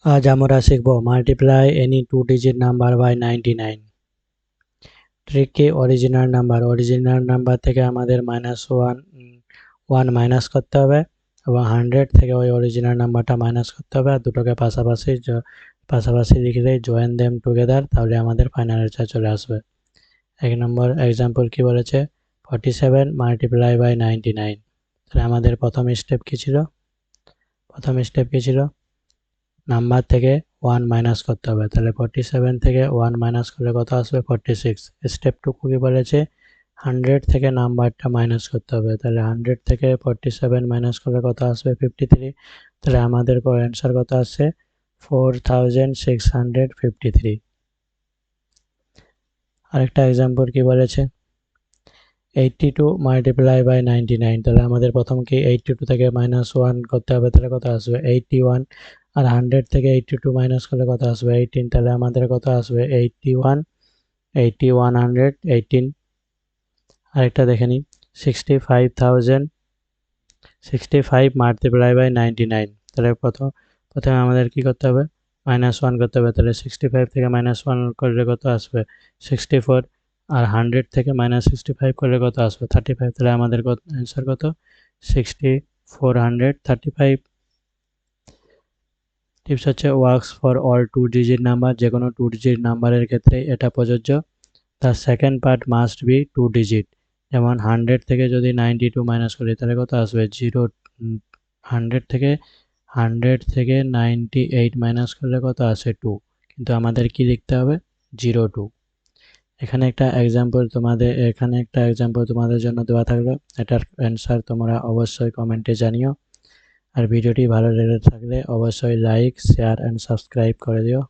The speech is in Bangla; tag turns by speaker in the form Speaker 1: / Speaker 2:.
Speaker 1: আজ আমরা শিখব multiply any two digit number by 99। Trick কি? অরিজিনাল নাম্বার থেকে আমাদের ওয়ান মাইনাস করতে হবে এবং 100 থেকে ওই অরিজিনাল নাম্বারটা মাইনাস করতে হবে, আর দুটোকে পাশাপাশি লিখলেই জয়েন দেম টুগেদার, তাহলে আমাদের ফাইনাল অ্যান্সার চলে আসবে। 1 নম্বর এক্সাম্পল কি বলেছে? 47 মাল্টিপ্লাই বাই 99। তাহলে আমাদের প্রথম স্টেপ কি ছিল? নাম্বার থেকে 1 মাইনাস করতে হবে। তাহলে 47 থেকে 1 মাইনাস করলে কত আসবে? 46। স্টেপ 2 কি বলেছে? 100 থেকে নাম্বারটা মাইনাস করতে হবে। তাহলে 100 থেকে 47 মাইনাস করলে কত আসবে? 53। তাহলে আমাদের অ্যান্সার কত আসছে? 4653। আরেকটা এক্সাম্পল কি বলেছে? 82 মাল্টিপ্লাই বাই 99। তাহলে আমাদের প্রথম কি 82 থেকে -1 করতে হবে, তাহলে কত আসবে? 81। আর 100 থেকে 82 মাইনাস করলে কত আসবে? 18। তাহলে আমাদের কত আসবে? 81, 100, 18। আরেকটা দেখে নিই, 65 মাল্টিপ্লাই বাই 99। তাহলে প্রথমে আমাদের কি করতে হবে? -1 করতে হবে। তাহলে 65 থেকে -1 করলে কত আসবে? 64। আর 100 থেকে -65 করলে কত আসবে? 35। তাহলে আমাদের অ্যান্সার কত? 6435। টিপস হচ্ছে works for all two digit number. যে কোনো টু ডিজিট নাম্বারের ক্ষেত্রে এটা প্রযোজ্য। তার second part must be two digit. যেমন 100 থেকে যদি 92 মাইনাস করি তাহলে কত আসবে? 0। 100 থেকে 98 মাইনাস করলে কত আসে? 2। কিন্তু আমাদের কি লিখতে হবে? 02। এখানে একটা এক্সাম্পল তোমাদের জন্য দেওয়া থাকলো। এটার অ্যান্সার তোমরা অবশ্যই কমেন্টে জানিও। আর ভিডিওটি ভালো লেগে থাকলে অবশ্যই লাইক, শেয়ার অ্যান্ড সাবস্ক্রাইব করে দিও।